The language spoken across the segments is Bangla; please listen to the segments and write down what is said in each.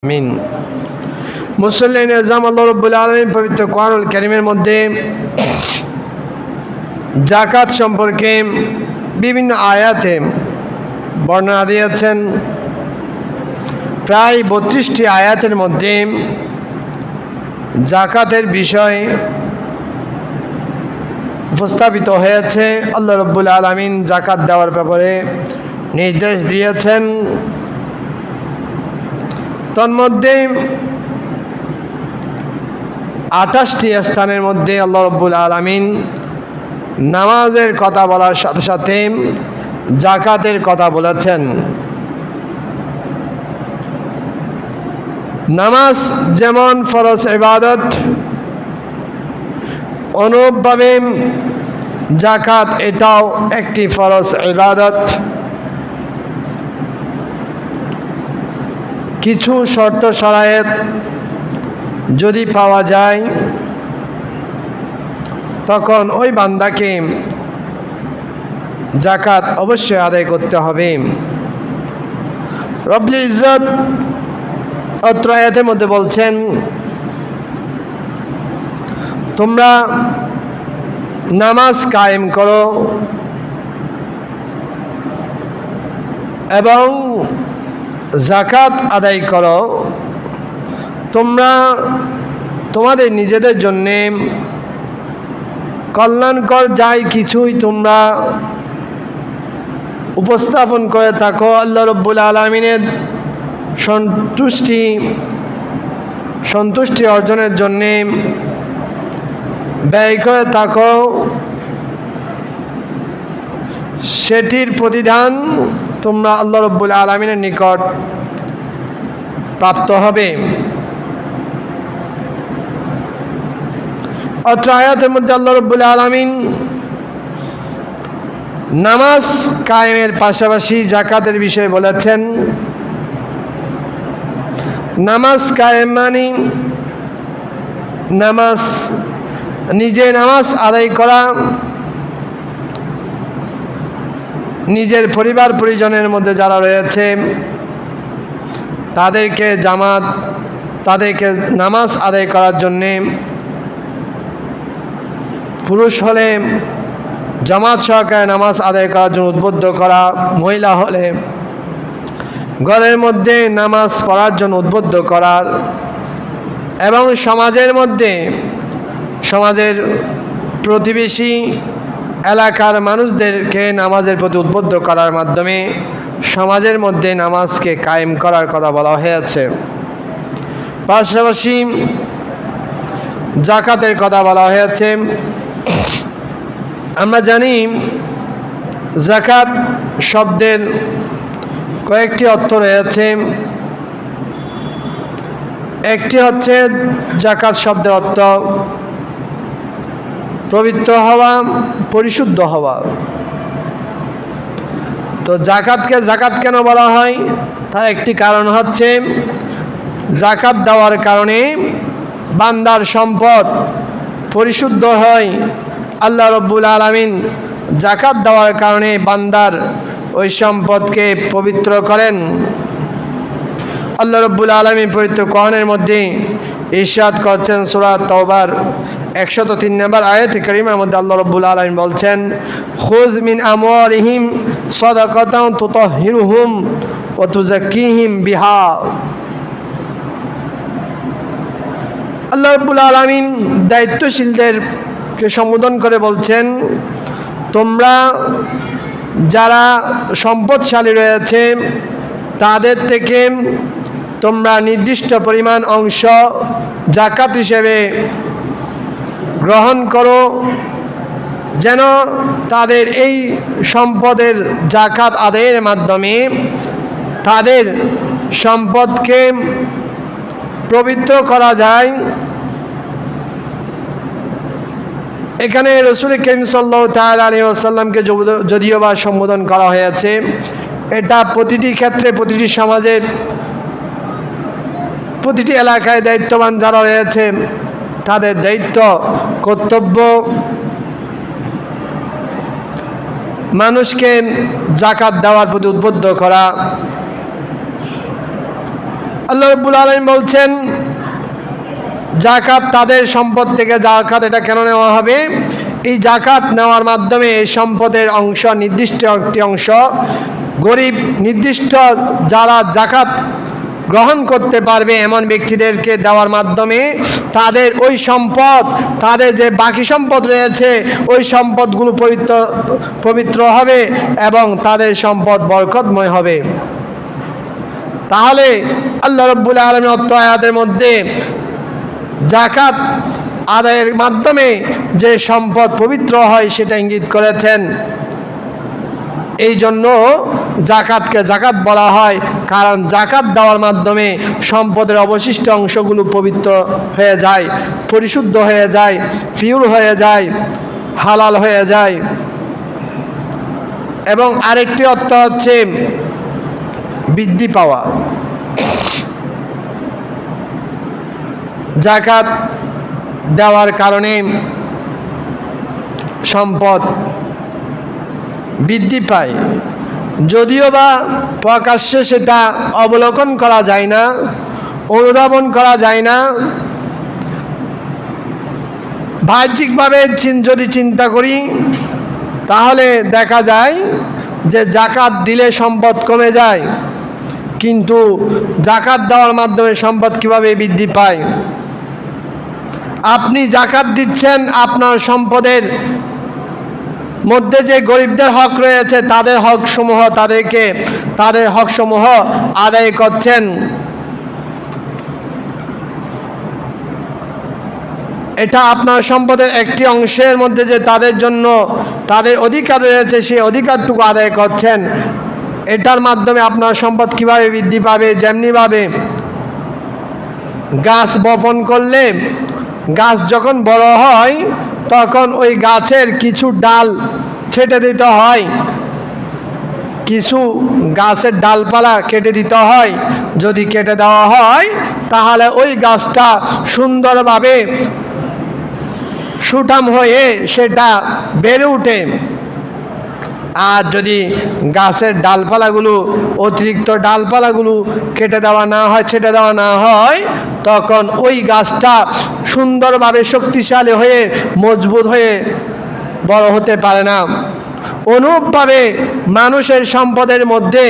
আমিন। মুসল্লিন নিজাম আল্লাহ রাব্বুল আলামিন পবিত্র কোরআনুল কারীমের মধ্যে যাকাত সম্পর্কে বিভিন্ন আয়াতে বর্ণনা দিয়েছেন। প্রায় 32টি আয়াতের মধ্যে যাকাতের বিষয় উপস্থাপিত হয়েছে। আল্লাহ রাব্বুল আলামিন যাকাত দেওয়ার ব্যাপারে নির্দেশ দিয়েছেন। তন্মধ্যে 28টি স্থানের মধ্যে আল্লাহ রাব্বুল আলামিন নামাজের কথা বলার সাথে সাথে যাকাতের কথা বলেছেন। নামাজ যেমন ফরজ ইবাদত, অনুরূপভাবে যাকাত এটাও একটি ফরজ ইবাদত। কিছু শর্ত শরায়েত যদি পাওয়া যায় তখন ওই বান্দাকে যাকাত অবশ্যই আদায় করতে হবে। রব্বুল ইজ্জত অত্র আয়াতের মধ্যে বলছেন, তোমরা নামাজ কায়েম করো এবং যাকাত আদায় করো। তোমরা তোমাদের নিজেদের জন্যে কল্যাণকর যাই কিছুই তোমরা উপস্থাপন করে থাকো, আল্লাহ রাব্বুল আলামিনের সন্তুষ্টি অর্জনের জন্যে ব্যয় করে থাকো, সেটির প্রতিদান তোমরা আল্লাহ রাব্বুল আলামিনের নিকট প্রাপ্ত হবে। অত্র আয়াতের মধ্যে আল্লাহ রাব্বুল আলামিন নামাজ কায়েমের পাশাপাশি যাকাতের বিষয়ে বলেছেন। নামাজ কায়েম মানে নিজে নামাজ আদায় করা, নিজের পরিবার পরিজনের মধ্যে যারা রয়েছে তাদেরকে নামাজ আদায় করার জন্যে, পুরুষ হলে জামাত সহকারে নামাজ আদায় করার জন্য উদ্বুদ্ধ করা, মহিলা হলে ঘরের মধ্যে নামাজ পড়ার জন্য উদ্বুদ্ধ করার, এবং সমাজের প্রতিবেশী এলাকার মানুষদেরকে নামাজের প্রতি উদ্বুদ্ধ করার মাধ্যমে সমাজের মধ্যে নামাজকে কায়েম করার কথা বলা হয়েছে। পাশাপাশি যাকাতের কথা বলা হয়েছে। আমরা জানি যাকাত শব্দের কয়েকটি অর্থ রয়েছে। একটি হচ্ছে যাকাত শব্দের অর্থ পবিত্র হওয়া, পরিশুদ্ধ হওয়া। তো যাকাতকে যাকাত কেন বলা হয়, তার একটি কারণ হচ্ছে যাকাত দেওয়ার কারণে বান্দার সম্পদ পরিশুদ্ধ হয়। আল্লাহ রাব্বুল আলামিন যাকাত দেওয়ার কারণে বান্দার ওই সম্পদকে পবিত্র করেন। আল্লাহ রাব্বুল আলামিন পবিত্র কোরআনের মধ্যে ইরশাদ করছেন, সূরা তাওবার 103 নম্বর আয়াতে কারিমার মধ্যে আল্লাহ রাব্বুল আলামিন বলছেন, খুয মিন আমওয়ালিহিম সাদাকাতান তুতাহহিরুহুম ওয়া তুযাক্কিহিম বিহা। আল্লাহ রাব্বুল আলামিন দায়িত্বশীলদেরকে সম্বোধন করে বলছেন, তোমরা যারা সম্পদশালী রয়েছে তাদের থেকে তোমরা নির্দিষ্ট পরিমাণ অংশ যাকাত হিসেবে গ্রহণ করো, যেন তাদের এই সম্পদের যাকাত আদায়ের মাধ্যমে তাদের সম্পদকে পবিত্র করা যায়। এখানে রাসূল কারীম সাল্লাল্লাহু তাআলা আলাইহি ওয়াসাল্লামকে যদিও বা সম্বোধন করা হয়েছে, এটা প্রতিটি ক্ষেত্রে, প্রতিটি সমাজের, প্রতিটি এলাকায় দায়িত্ববান যারা রয়েছে তাদের দায়িত্ব, কর্তব্য মানুষকে যাকাত দেওয়ার প্রতি উদ্বুদ্ধ করা। আল্লাহ রাব্বুল আলামিন বলছেন জাকাত তাদের সম্পদ থেকে জাকাত এটা কেন নেওয়া হবে? এই জাকাত নেওয়ার মাধ্যমে এই সম্পদের অংশ, নির্দিষ্ট একটি অংশ গরিব, নির্দিষ্ট যারা জাকাত গ্রহণ করতে পারবে এমন ব্যক্তিদেরকে দেওয়ার মাধ্যমে তাদের ওই সম্পদ, তাদের যে বাকি সম্পদ রয়েছে ওই সম্পদগুলো পবিত্র হবে এবং তাদের সম্পদ বরকতময় হবে। তাহলে আল্লাহ রাব্বুল আলামিন অত্র আয়াতের মধ্যে জাকাত আদায়ের মাধ্যমে যে সম্পদ পবিত্র হয় সেটা ইঙ্গিত করেছেন। এই জন্য জাকাতকে জাকাত বলা হয়, কারণ জাকাত দেওয়ার মাধ্যমে সম্পদের অবশিষ্ট অংশগুলো পবিত্র হয়ে যায়, পরিশুদ্ধ হয়ে যায়, পিওর হয়ে যায়, হালাল হয়ে যায়। এবং আরেকটি অর্থ হচ্ছে বৃদ্ধি পাওয়া। জাকাত দেওয়ার কারণে সম্পদ বৃদ্ধি পায়, যদিও বা প্রকাশ্যে সেটা অবলোকন করা যায় না, অনুধাবন করা যায় না। বাহ্যিকভাবে যদি চিন্তা করি তাহলে দেখা যায় যে জাকাত দিলে সম্পদ কমে যায়, কিন্তু জাকাত দেওয়ার মাধ্যমে সম্পদ কিভাবে বৃদ্ধি পায়? আপনি জাকাত দিচ্ছেন, আপনার সম্পদের মধ্যে যে গরিবদের হক রয়েছে তাদের হকসমূহ আদায় করছেন। এটা আপনার সম্পদের একটি অংশের মধ্যে যে তাদের জন্য তাদের অধিকার রয়েছে সেই অধিকারটুকু আদায় করছেন। এটার মাধ্যমে আপনার সম্পদ কিভাবে বৃদ্ধি পাবে? যেমনিভাবে গাছ বপন করলে গাছ যখন বড় হয় তখন ওই গাছের কিছু ডাল ছেটে দিতে হয়, কিছু গাছের ডালপালা কেটে দিতে হয়। যদি কেটে দেওয়া হয় তাহলে ওই গাছটা সুন্দরভাবে সুঠাম হয়ে সেটা বেড়ে ওঠে। আর যদি গাছের ডালপালাগুলো, অতিরিক্ত ডালপালাগুলো কেটে দেওয়া না হয়, ছেটে দেওয়া না হয়, তখন ওই গাছটা সুন্দরভাবে শক্তিশালী হয়ে মজবুত হয়ে বড় হতে পারে না। অনুরূপভাবে মানুষের সম্পদের মধ্যে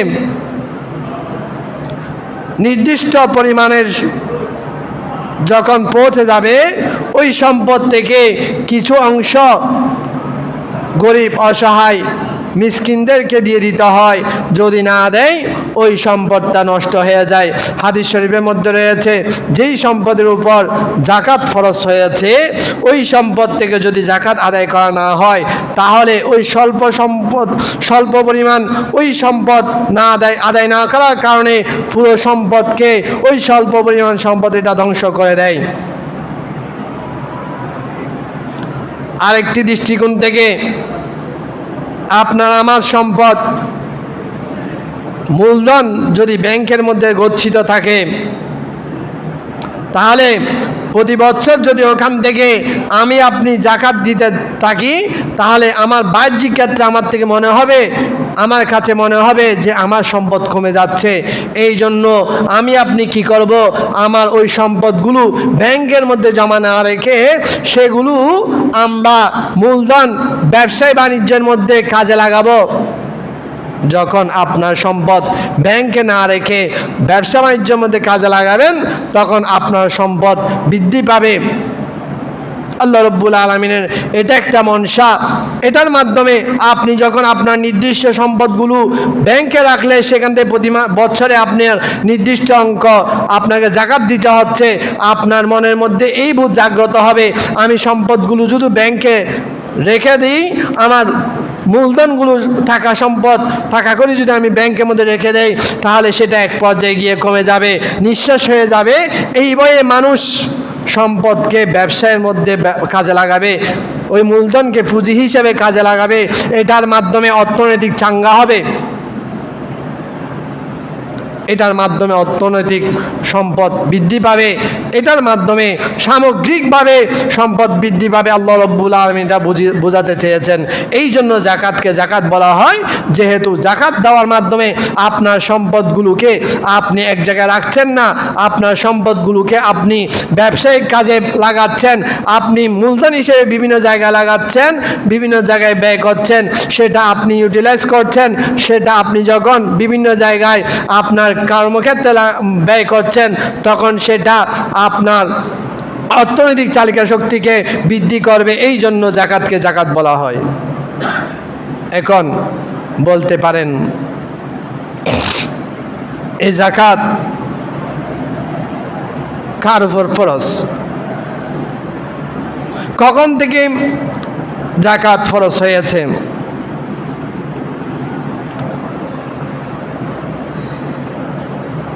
নির্দিষ্ট পরিমাণের যখন পৌঁছে যাবে ওই সম্পদ থেকে কিছু অংশ গরিব, অসহায়, মিসকিনদেরকে দিয়ে দিতে হয়। যদি না দেয় ওই সম্পদটা নষ্ট হয়ে যায়। হাদিস শরীফের মধ্যে রয়েছে যেই সম্পদের উপর জাকাত ফরজ হয়েছে ওই সম্পদ থেকে যদি জাকাত আদায় করা না হয় তাহলে ওই স্বল্প পরিমাণ ওই সম্পদ আদায় না করার কারণে পুরো সম্পদকে ওই স্বল্প পরিমাণ সম্পদ এটা ধ্বংস করে দেয়। আরেকটি দৃষ্টিকোণ থেকে আপনার আমার সম্পদ মূলধন যদি ব্যাংকের মধ্যে গচ্ছিত থাকে তাহলে প্রতি বছর যদি ওখান থেকে আমি আপনি জাকাত দিতে থাকি তাহলে আমার বাহ্যিক ক্ষেত্রে আমার কাছে মনে হবে যে আমার সম্পদ কমে যাচ্ছে। এই জন্য আমি আপনি কি করব? আমার ওই সম্পদগুলো ব্যাংকের মধ্যে জমা না রেখে সেগুলো আমরা মূলধন ব্যবসায় বাণিজ্যের মধ্যে কাজে লাগাবো। যখন আপনার সম্পদ ব্যাংকে না রেখে ব্যবসা বাণিজ্যের মধ্যে কাজে লাগাবেন তখন আপনার সম্পদ বৃদ্ধি পাবে। আল্লাহ রাব্বুল আলামিনের এটা একটা মনসা। এটার মাধ্যমে আপনি যখন আপনার নির্দিষ্ট সম্পদগুলো ব্যাংকে রাখলে সেখান থেকে প্রতি বছরে আপনার নির্দিষ্ট অঙ্ক আপনাকে জাকাত দিতে হচ্ছে, আপনার মনের মধ্যে এই বোধ জাগ্রত হবে আমি সম্পদগুলো যদি ব্যাংকে রেখে দিই, আমার মূলধনগুলো টাকা করে যদি আমি ব্যাংকের মধ্যে রেখে দেই তাহলে সেটা এক পর্যায়ে গিয়ে কমে যাবে, নিঃশেষ হয়ে যাবে। এই বয়ে মানুষ সম্পদকে ব্যবসায়ের মধ্যে কাজে লাগাবে, ওই মূলধনকে পুঁজি হিসেবে কাজে লাগাবে। এটার মাধ্যমে অর্থনৈতিক চাঙ্গা হবে। এটার মাধ্যমে অর্থনৈতিক সম্পদ বৃদ্ধি পাবে, এটার মাধ্যমে সামগ্রিকভাবে সম্পদ বৃদ্ধি পাবে। আল্লাহ রাব্বুল আলামিন এটা বোঝাতে চেয়েছেন। এই জন্য জাকাতকে জাকাত বলা হয়, যেহেতু জাকাত দেওয়ার মাধ্যমে আপনার সম্পদগুলোকে আপনি এক জায়গায় রাখছেন না, আপনার সম্পদগুলোকে আপনি ব্যবসায়িক কাজে লাগাচ্ছেন, আপনি মূলধন হিসেবে বিভিন্ন জায়গায় লাগাচ্ছেন, বিভিন্ন জায়গায় ব্যয় করছেন, সেটা আপনি ইউটিলাইজ করছেন, সেটা আপনি যখন বিভিন্ন জায়গায় আপনার কর্মক্ষেত্রে ব্যয় করছেন, তখন সেটা আপনার অর্থনৈতিক চালিকা শক্তিকে বৃদ্ধি করবে। এই জন্য জাকাতকে জাকাত বলা হয়। এখন বলতে পারেন, এই জাকাত কার উপর ফরজ? কখন থেকে জাকাত ফরজ হয়েছে?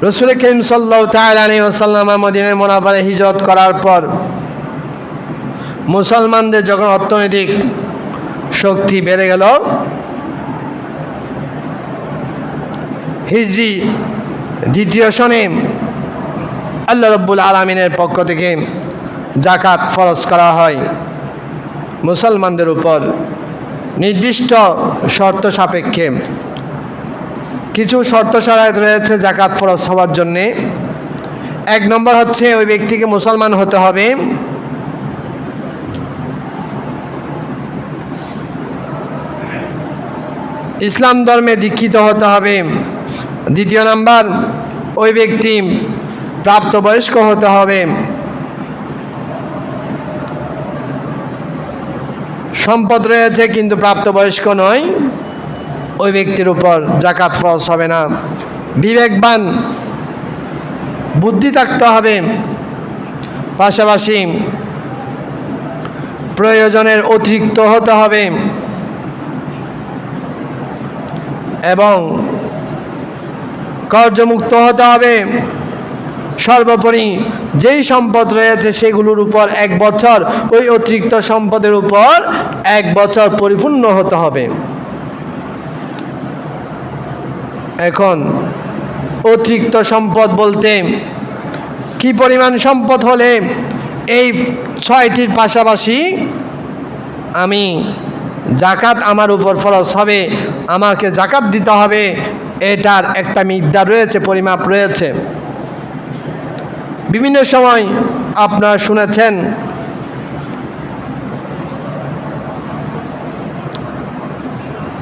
রাসূল করিম সাল্লাল্লাহু তাআলা আলাইহি ওয়াসাল্লাম মদিনা মুনাওয়ারায় হিজরত করার পর মুসলমানদের যখন অর্থনৈতিক শক্তি বেড়ে গেল, হিজরি 2য় সনে আল্লাহ রাব্বুল আলামিনের পক্ষ থেকে জাকাত ফরজ করা হয় মুসলমানদের উপর নির্দিষ্ট শর্ত সাপেক্ষে। কিছু শর্ত শরায়ত রয়েছে জাকাত ফরজ হওয়ার জন্যে। 1 নম্বর হচ্ছে ওই ব্যক্তিকে মুসলমান হতে হবে, ইসলাম ধর্মে দীক্ষিত হতে হবে। 2 নম্বর, ওই ব্যক্তি প্রাপ্তবয়স্ক হতে হবে। সম্পদ রয়েছে কিন্তু প্রাপ্তবয়স্ক নয়, ওই ব্যক্তির উপর জাকাত ফরজ হবে না। বিবেকবান বুদ্ধি থাকতে হবে, পাশাপাশি প্রয়োজনের অতিরিক্ত হতে হবে এবং কর্জমুক্ত হতে হবে। সর্বোপরি যেই সম্পদ রয়েছে সেগুলোর উপর 1 বছর, ওই অতিরিক্ত সম্পদের উপর 1 বছর পরিপূর্ণ হতে হবে। এখন অতিরিক্ত সম্পদ বলতে কি পরিমাণ সম্পদ হলে এই 6টির পাশাপাশি আমি জাকাত আমার উপর ফরজ হবে, আমাকে জাকাত দিতে হবে, এটার একটা মিকদার রয়েছে, পরিমাপ রয়েছে। বিভিন্ন সময় আপনারা শুনেছেন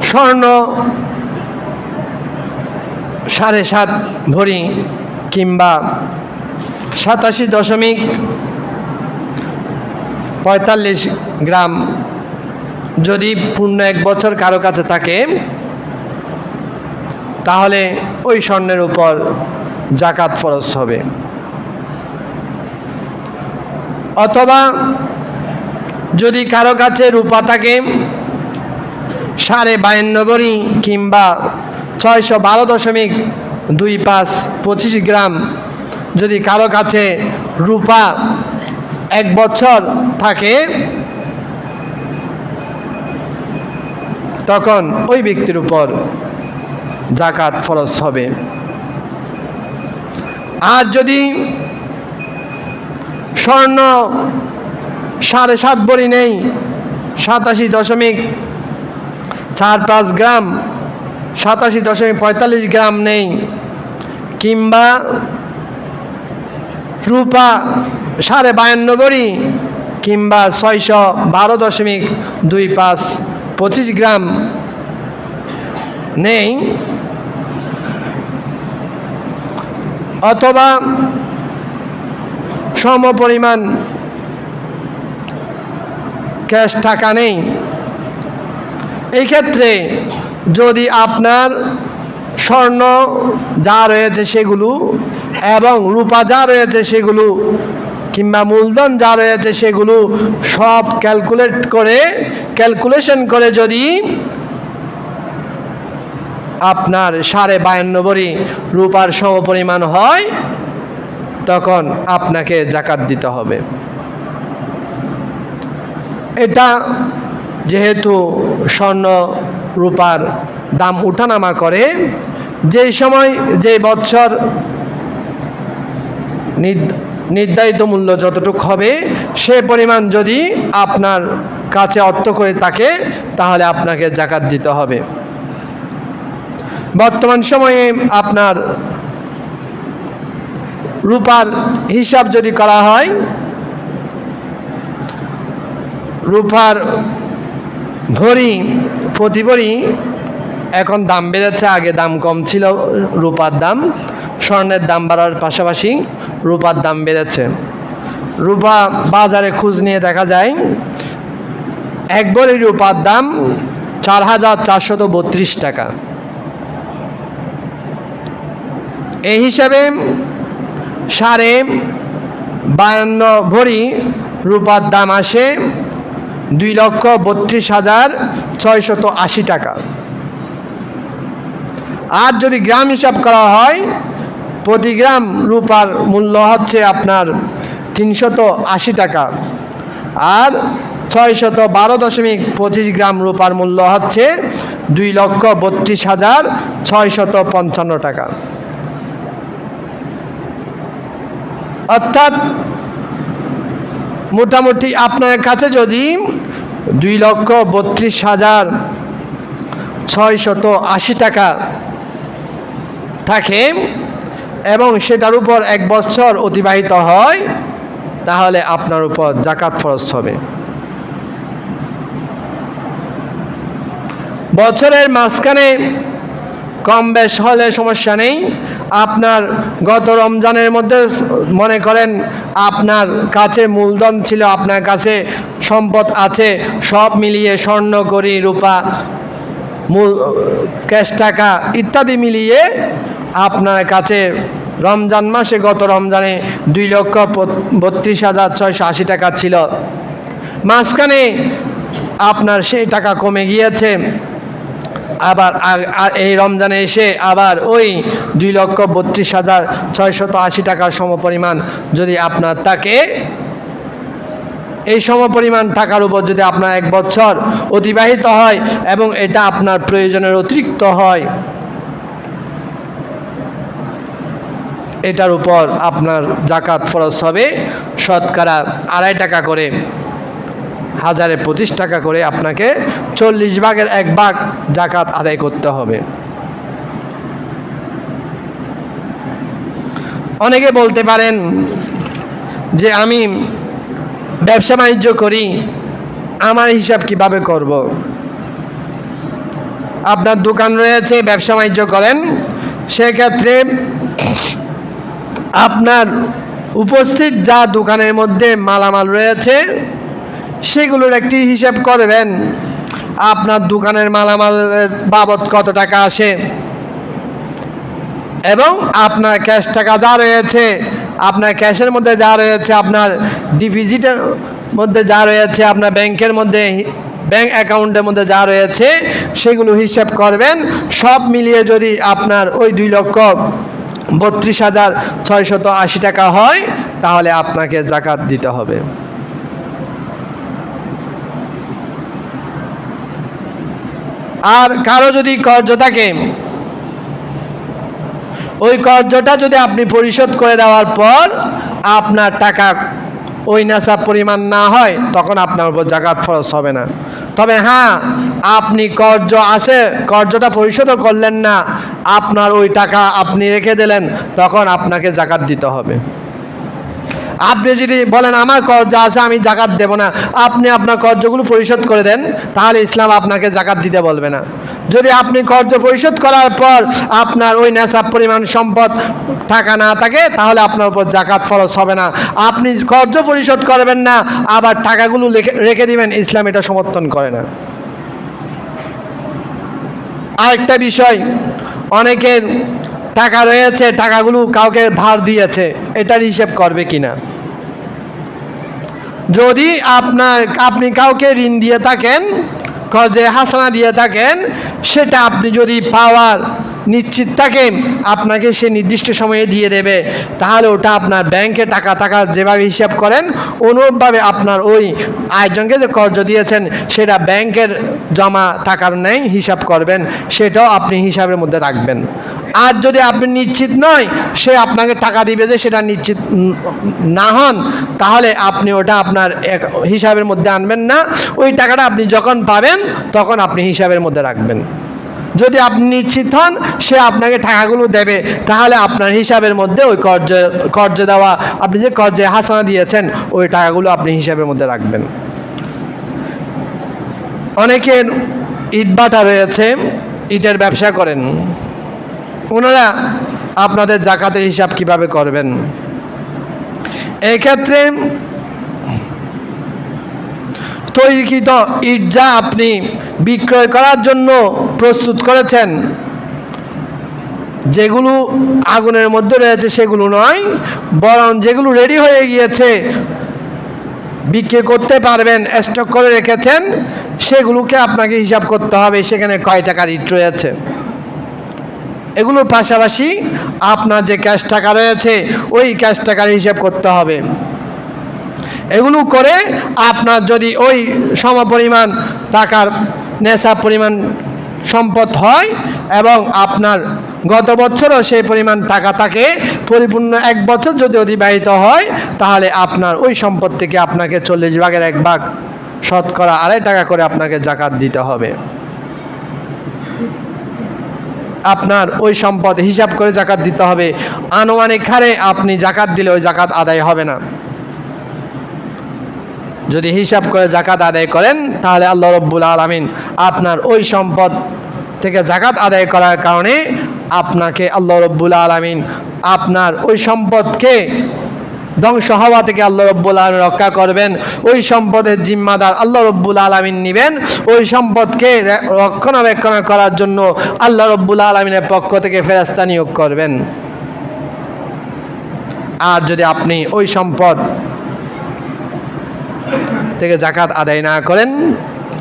স্বর্ণ 7.5 ভরি কিংবা 87.45 গ্রাম যদি পূর্ণ 1 বছর কারো কাছে থাকে, তাহলে ওই স্বর্ণের উপর জাকাত ফরজ হবে। অথবা যদি কারো কাছে রূপা থাকে 52.5 ভরি কিংবা 612.25 25 গ্রাম, যদি কারো কাছে রূপা 1 বছর থাকে, তখন ওই ব্যক্তির উপর জাকাত ফরজ হবে। আর যদি স্বর্ণ 7.5 ভরি নেই, 87.45 গ্রাম, 87.45 গ্রাম নেই, কিংবা রূপা 52.5 ভরি কিংবা 612.25 25 গ্রাম নেই, অথবা সম পরিমাণ ক্যাশ টাকা নেই, এই ক্ষেত্রে যদি আপনার স্বর্ণ যা রয়েছে সেগুলো এবং রূপা যা রয়েছে সেগুলো কিংবা মূলধন যা রয়েছে সেগুলো সব ক্যালকুলেশন করে যদি আপনার 52.5 ভরি রূপার সমপরিমাণ হয়, তখন আপনাকে জাকাত দিতে হবে। এটা যেহেতু স্বর্ণ রূপার দাম উঠানামা করে, যেই সময় যে বছর নির্ধারিত মূল্য যতটুকু হবে সে পরিমাণ যদি আপনার কাছে অর্থ করে থাকে তাহলে আপনাকে যাকাত দিতে হবে। বর্তমান সময়ে আপনার রূপার হিসাব যদি করা হয়, রূপার ভরি প্রতি ভরি এখন দাম বেড়েছে, আগে দাম কম ছিল রূপার দাম। স্বর্ণের দাম বাড়ার পাশাপাশি রূপার দাম বেড়েছে। রূপা বাজারে খোঁজ নিয়ে দেখা যায় এক ভরি রূপার দাম ৪,৪৩২ টাকা। এই হিসাবে 52 ভরি রূপার দাম আসে 2,32,680 টাকা। আর যদি গ্রাম হিসাব করা হয়, প্রতি গ্রাম রূপার মূল্য হচ্ছে আপনার 380 টাকা, আর 612.25 গ্রাম রূপার মূল্য হচ্ছে 2,32,655 টাকা। অর্থাৎ মোটামুটি আপনার কাছে যদি 2,32,680 টাকা থাকে এবং সেটার উপর 1 বছর অতিবাহিত হয় তাহলে আপনার উপর যাকাত ফরজ হবে। বছরের মাঝখানে কম বেশ হলে সমস্যা নেই। আপনার গত রমজানের মধ্যে মনে করেন আপনার কাছে মূলধন ছিল, আপনার কাছে সম্পদ আছে, সব মিলিয়ে স্বর্ণ কড়ি রূপা মূল ক্যাশ টাকা ইত্যাদি মিলিয়ে আপনার কাছে রমজান মাসে গত রমজানে 2,32,680 টাকা ছিল। মাঝখানে আপনার সেই টাকা কমে গিয়েছে, আবার এই রমজানে এসে আবার ওই 2,32,680 টাকার সমপরিমাণ যদি আপনার থাকে, এই সমপরিমাণ টাকার উপর যদি আপনার 1 বছর অতিবাহিত হয় এবং এটা আপনার প্রয়োজনের অতিরিক্ত হয়, এটার উপর আপনার যাকাত ফরজ হবে শতকরা 2.5 টাকা করে, 1,025 টাকা করে আপনাকে 40 ভাগের 1 ভাগ যাকাত আদায় করতে হবে। অনেকে বলতে পারেন যে আমি ব্যবসা বাণিজ্য করি, আমার হিসাব কিভাবে করব? আপনার দোকান রয়েছে, ব্যবসা বাণিজ্য করেন, সেক্ষেত্রে আপনার উপস্থিত যা দোকানের মধ্যে মালামাল রয়েছে সেগুলোর একটি হিসাব করবেন। আপনার দোকানের মালামালের বাবদ কত টাকা আসে এবং আপনার ক্যাশ টাকা যা রয়েছে, আপনার ক্যাশের মধ্যে যা রয়েছে, আপনার ডিপোজিটের মধ্যে যা রয়েছে, আপনার ব্যাংকের মধ্যে ব্যাংক অ্যাকাউন্টের মধ্যে যা রয়েছে সেগুলো হিসাব করবেন। সব মিলিয়ে যদি আপনার ওই 2,32,680 টাকা হয় তাহলে আপনাকে যাকাত দিতে হবে। আর কারো যদি কর্জ থাকে, ওই কর্জটা যদি আপনি পরিশোধ করে দেওয়ার পর আপনার টাকা ওই নেশাব পরিমাণ না হয় তখন আপনার উপর যাকাত ফরজ হবে না। তবে হ্যাঁ, আপনি কর্জ আছে, কর্জটা পরিশোধও করলেন না, আপনার ওই টাকা আপনি রেখে দিলেন, তখন আপনাকে যাকাত দিতে হবে। আপনি যদি বলেন আমার কর্জ আছে আমি যাকাত দেব না, আপনি আপনার কর্জগুলো পরিশোধ করে দেন, তাহলে ইসলাম আপনাকে যাকাত দিতে বলবে না। যদি আপনি কর্জ পরিশোধ করার পর আপনার ওই নেশাব পরিমাণ সম্পদ টাকা না থাকে তাহলে আপনার উপর যাকাত ফরজ হবে না। আপনি কর্জ পরিশোধ করবেন না আবার টাকাগুলো রেখে দিবেন, ইসলাম এটা সমর্থন করে না। আরেকটা বিষয়, অনেকের টাকা রয়েছে, টাকাগুলো কাউকে ধার দিয়েছে, এটার হিসাব করবে কিনা? যদি আপনি কাউকে ঋণ দিয়ে থাকেন, কর্জে হাসানা দিয়ে থাকেন, সেটা আপনি যদি পাওয়ার নিশ্চিত থাকে আপনাকে সে নির্দিষ্ট সময়ে দিয়ে দেবে, তাহলে ওটা আপনার ব্যাংকে টাকা যেভাবে হিসাব করেন অনুরূপভাবে আপনার ওই আরেকজনকে যে কর্জ দিয়েছেন সেটা ব্যাংকের জমা টাকার ন্যায় হিসাব করবেন, সেটাও আপনি হিসাবের মধ্যে রাখবেন। আর যদি আপনি নিশ্চিত নয় সে আপনাকে টাকা দিবে যে সেটা নিশ্চিত না হন, তাহলে আপনি ওটা আপনার হিসাবের মধ্যে আনবেন না। ওই টাকাটা আপনি যখন পাবেন তখন আপনি হিসাবের মধ্যে রাখবেন। যদি আপনি নিশ্চিত হন সে আপনাকে টাকাগুলো দেবে, তাহলে আপনার হিসাবের মধ্যে ওই কর্জ দেওয়া, আপনি যে কর্জে হাসানা দিয়েছেন ওই টাকাগুলো আপনি হিসাবের মধ্যে রাখবেন। অনেকের ইটভাটা রয়েছে, ইটের ব্যবসা করেন, ওনারা আপনাদের জাকাতের হিসাব কিভাবে করবেন? এই ক্ষেত্রে তৈরিকৃত ইট যা আপনি বিক্রয় করার জন্য প্রস্তুত করেছেন, যেগুলো আগুনের মধ্যে রয়েছে সেগুলো নয়, বরং যেগুলো রেডি হয়ে গিয়েছে বিক্রি করতে পারবেন, স্টক করে রেখেছেন, সেগুলোকে আপনাকে হিসাব করতে হবে সেখানে কয় টাকার ইট রয়েছে। এগুলোর পাশাপাশি আপনার যে ক্যাশ টাকা রয়েছে ওই ক্যাশ টাকার হিসাব করতে হবে। এগুলো করে আপনার যদি ওই সমপরিমাণ টাকার নেশা পরিমাণ সম্পদ হয় এবং আপনার গত বছরও সেই পরিমাণ টাকা থাকে, পরিপূর্ণ 1 বছর যদি অতিবাহিত হয়, তাহলে আপনার ওই সম্পদ থেকে আপনাকে 40 ভাগের 1 ভাগ শতকরা 2.5 টাকা করে আপনাকে জাকাত দিতে হবে। আপনার ওই সম্পদ হিসাব করে জাকাত দিতে হবে। আনুমানিক হারে আপনি জাকাত দিলে ওই জাকাত আদায় হবে না। যদি হিসাব করে জাকাত আদায় করেন তাহলে আল্লাহ রব্বুল আলামিন আপনার ওই সম্পদ থেকে জাকাত আদায় করার কারণে আপনাকে আল্লাহ রব্বুল আলামিন আপনার ওই সম্পদকে ধ্বংস হওয়া থেকে আল্লাহ রব্বুল আলামিন রক্ষা করবেন। ওই সম্পদের জিম্মাদার আল্লাহ রব্বুল আলামিন নেবেন। ওই সম্পদকে রক্ষণাবেক্ষণ করার জন্য আল্লাহ রব্বুল আলামিনের পক্ষ থেকে ফেরেশতা নিয়োগ করবেন। আর যদি আপনি ওই সম্পদ থেকে জাকাত আদায় না করেন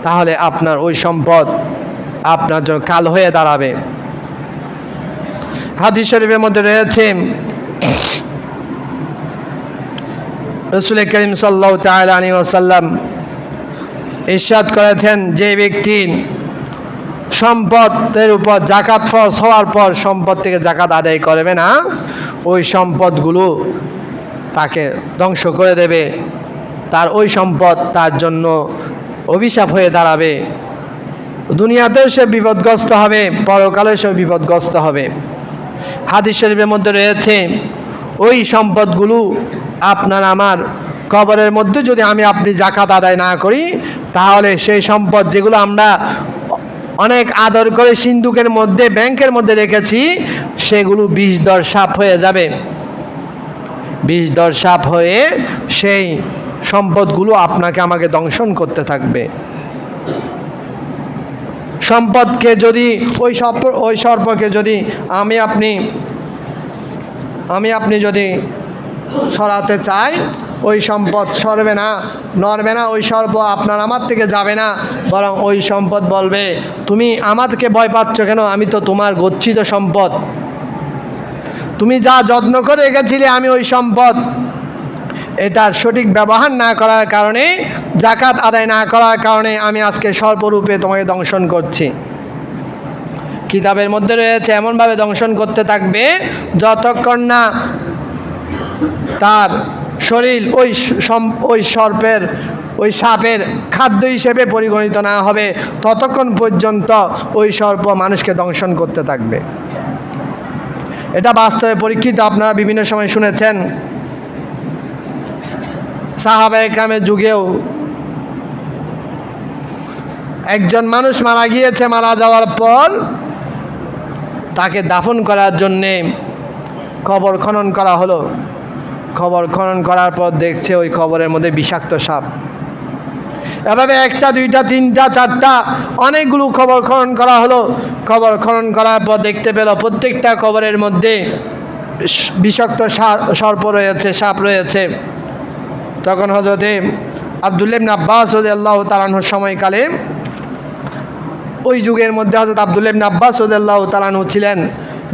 তাহলে আপনার ওই সম্পদ আপনার জন্য কাল হয়ে দাঁড়াবে। হাদিস শরীফের মধ্যে রয়েছে রাসূল করিম সাল্লাল্লাহু তাআলা আলাইহি ওয়াসাল্লাম ইরশাদ করেছেন, যে ব্যক্তি সম্পদের উপর জাকাত ফরজ হওয়ার পর সম্পদ থেকে জাকাত আদায় করবে না, ওই সম্পদগুলো তাকে ধ্বংস করে দেবে। তার ওই সম্পদ তার জন্য অভিশাপ হয়ে দাঁড়াবে। দুনিয়াতেও সে বিপদগ্রস্ত হবে, পরকালেও সে বিপদগ্রস্ত হবে। হাদিস শরীফের মধ্যে রয়েছে ওই সম্পদগুলো আপনার আমার কবরের মধ্যে যদি আপনি জাকাত আদায় না করি, তাহলে সেই সম্পদ যেগুলো আমরা অনেক আদর করে সিন্দুকের মধ্যে ব্যাংকের মধ্যে রেখেছি সেগুলো বিষধর সাপ হয়ে যাবে। বিষধর সাপ হয়ে সেই সম্পদগুলো আপনাকে আমাকে দংশন করতে থাকবে। সম্পদকে যদি ওই সর্পকে যদি আপনি যদি সরাতে চাই, ওই সম্পদ সরবে না, নড়বে না। ওই সর্প আপনার আমার থেকে যাবে না, বরং ওই সম্পদ বলবে, তুমি আমাকে ভয় পাচ্ছ কেন? আমি তো তোমার গচ্ছিত সম্পদ, তুমি যা যত্ন করে রেখেছিলে আমি ওই সম্পদ এটার সঠিক ব্যবহার না করার কারণে, জাকাত আদায় না করার কারণে আমি আজকে সর্পরূপে তোমাকে দংশন করছি। কিতাবের মধ্যে রয়েছে এমনভাবে দংশন করতে থাকবে যতক্ষণ না তার শরীর ওই সর্পের ওই সাপের খাদ্য হিসেবে পরিগণিত না হবে, ততক্ষণ পর্যন্ত ওই সর্প মানুষকে দংশন করতে থাকবে। এটা বাস্তবে পরীক্ষিত, আপনারা বিভিন্ন সময় শুনেছেন। সাহাবায়ে কেরামের যুগেও একজন মানুষ মারা গিয়েছে, মারা যাওয়ার পর তাকে দাফন করার জন্যে কবর খনন করা হলো। কবর খনন করার পর দেখছে ওই কবরের মধ্যে বিষাক্ত সাপ। এভাবে 1টা 2টা 3টা 4টা অনেকগুলো কবর খনন করা হলো। কবর খনন করার পর দেখতে পেল প্রত্যেকটা কবরের মধ্যে বিষাক্ত সর্প রয়েছে, সাপ রয়েছে। তখন হযরতে আব্দুল্লাহ ইবনে আব্বাস রাদিয়াল্লাহু তাআলা আনহুর সময়কালে ওই যুগের মধ্যে হযরত আব্দুল্লাহ ইবনে আব্বাস রাদিয়াল্লাহু তাআলা আনহু ছিলেন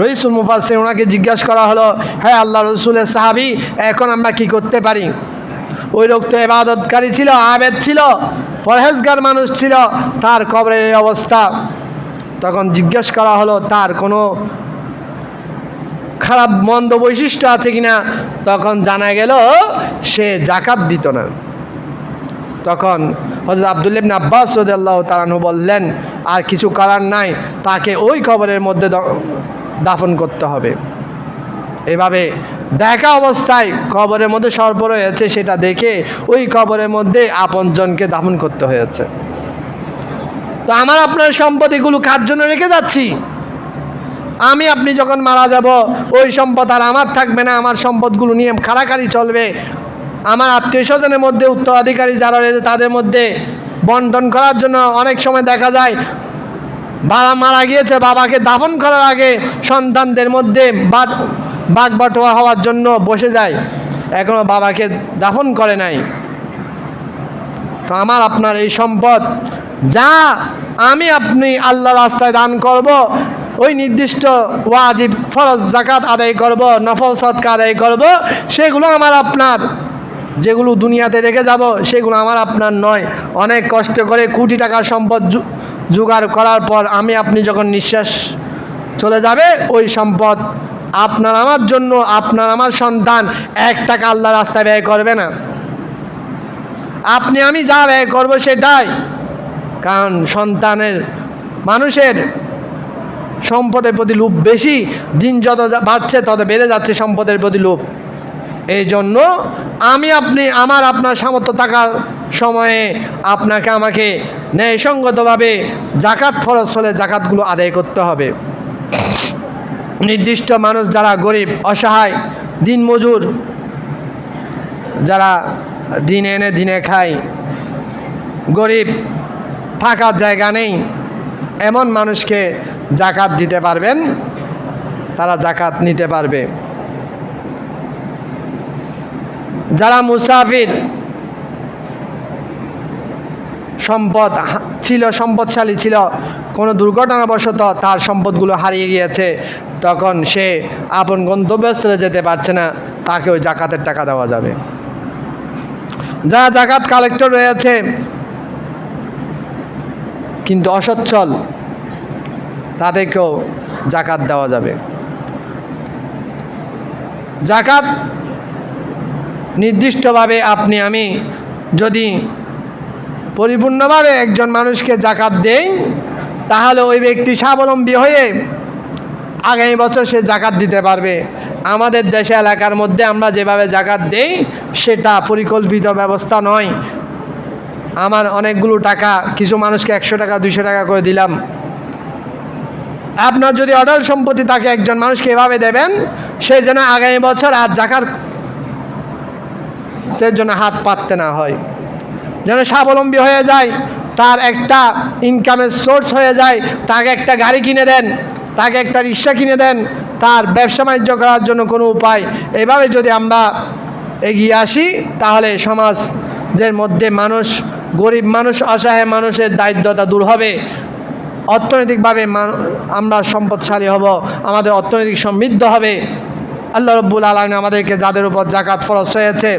রইসুল মুফাসসির। ওনাকে জিজ্ঞাসা করা হলো, হ্যাঁ আল্লাহ রসুলের সাহাবী, এখন আমরা কি করতে পারি? ওই লোক তো ইবাদতকারী ছিল, আবেদ ছিল, পরহেজগার মানুষ ছিল, তার কবরের এই অবস্থা। তখন জিজ্ঞাসা করা হলো তার কোনো খারাপ মন্দ বৈশিষ্ট্য আছে কিনা। তখন জানা গেল সে যাকাত দিত না। তখন হযরত আব্দুল্লাহ ইবনে আব্বাস রাদিয়াল্লাহু তাআলা আনহু বললেন, আর কিছু করার নাই, তাকে ওই কবরের মধ্যে দাফন করতে হবে। এভাবে দেখা অবস্থায় কবরের মধ্যে সর্প রয়েছে সেটা দেখে ওই কবরের মধ্যে আপনজনকে দাফন করতে হয়েছে। তো আমার আপনার সম্পত্তিগুলো কার জন্য রেখে যাচ্ছি? আমি আপনি যখন মারা যাব ওই সম্পদ আর আমার থাকবে না, আমার সম্পদগুলো নিয়ে খাড়াখাড়ি চলবে। আমার আত্মীয় স্বজনের মধ্যে উত্তরাধিকারী যারা রয়েছে তাদের মধ্যে বন্টন করার জন্য অনেক সময় দেখা যায় বাবা মারা গিয়েছে, বাবাকে দাফন করার আগে সন্তানদের মধ্যে ভাগ বাটোয়ারা হওয়ার জন্য বসে যায়, এখনো বাবাকে দাফন করে নাই। তো আমার আপনার এই সম্পদ যা আমি আপনি আল্লাহর রাস্তায় দান করব, ওই নির্দিষ্ট ওয়াজিব ফরজ যাকাত আদায় করব, নফল সদকা আদায় করব, সেগুলো আমার আপনার। যেগুলো দুনিয়াতে রেখে যাব সেগুলো আমার আপনার নয়। অনেক কষ্ট করে কোটি টাকার সম্পদ জোগাড় করার পর আমি আপনি যখন নিঃশ্বাস চলে যাবে, ওই সম্পদ আপনার আমার জন্য, আপনার আমার সন্তান 1 টাকা আল্লাহ রাস্তায় ব্যয় করবে না। আপনি আমি যা ব্যয় করব সেটাই। কারণ মানুষের সম্পদের প্রতি লোভ বেশি, দিন যত বাড়ছে তত বেড়ে যাচ্ছে সম্পদের প্রতি লোভ। এই জন্য আমি আপনি আমার আপনার সামর্থ্য থাকার সময়ে আপনাকে আমাকে ন্যায়সঙ্গতভাবে যাকাত ফরজ হলে যাকাতগুলো আদায় করতে হবে। নির্দিষ্ট মানুষ যারা গরিব অসহায় দিনমজুর, যারা দিনে এনে দিনে খায়, গরিব থাকার জায়গা নেই, এমন মানুষকে যাকাত দিতে পারবেন, তারা যাকাত নিতে পারবে। যারা মুসাফির, সম্পদ ছিল, সম্পদশালী ছিল, কোনো দুর্ঘটনাবশত তার সম্পদগুলো হারিয়ে গিয়েছে, তখন সে আপন গন্তব্যস্থলে যেতে পারছে না, তাকে ওই যাকাতের টাকা দেওয়া যাবে। যারা যাকাত কালেক্টর রয়েছে কিন্তু অসচ্ছল, তাদেরকেও যাকাত দেওয়া যাবে। যাকাত নির্দিষ্টভাবে আপনি আমি যদি পরিপূর্ণভাবে একজন মানুষকে যাকাত দেই, তাহলে ওই ব্যক্তি স্বাবলম্বী হয়ে আগামী বছর সে যাকাত দিতে পারবে। আমাদের দেশে এলাকার মধ্যে আমরা যেভাবে যাকাত দেই সেটা পরিকল্পিত ব্যবস্থা নয়। আমার অনেকগুলো টাকা কিছু মানুষকে 100 টাকা 200 টাকা করে দিলাম। আপনার যদি অঢেল সম্পত্তি থাকে, একজন মানুষকে এভাবে দেবেন সে যেন আগামী বছর আর যাকাতের জন্য হাত পাততে না হয়, যেন স্বাবলম্বী হয়ে যায়, তার একটা ইনকামের সোর্স হয়ে যায়। তাকে একটা গাড়ি কিনে দেন, তাকে একটা রিক্সা কিনে দেন, তার ব্যবসা বাণিজ্য করার জন্য কোনো উপায়। এভাবে যদি আমরা এগিয়ে আসি তাহলে সমাজের মধ্যে গরিব মানুষ, অসহায় মানুষের দারিদ্রতা দূর হবে, অর্থনৈতিকভাবে আমরা সম্পদশালী হব, আমাদের অর্থনৈতিক সমৃদ্ধ হবে। আল্লাহ রব্বুল আলামিন আমাদেরকে যাদের উপর যাকাত ফরজ হয়েছে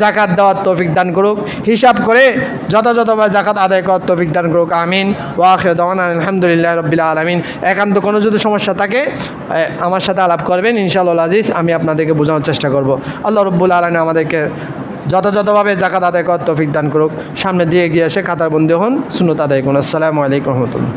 যাকাত দেওয়ার তৌফিক দান করুক, হিসাব করে যথাযথভাবে যাকাত আদায় করার তৌফিক দান করুক। আমিন। ওয়া আখিরু দাওয়ানা আলহামদুলিল্লাহি রাব্বিল আলামিন। একান্ত কোনো যদি সমস্যা থাকে আমার সাথে আলাপ করবেন, ইনশাআল্লাহ আজিজ আমি আপনাদেরকে বোঝানোর চেষ্টা করব। আল্লাহ রব্বুল আলামিন আমাদেরকে যথাযথভাবে যাকাত আদায় করার তৌফিক দান করুক। সামনে দিয়ে গিয়ে এসে কাতারবন্দি হন, সুন্নত আদায় করুন। আসসালামু আলাইকুম ওয়া রাহমাতুল্লাহ।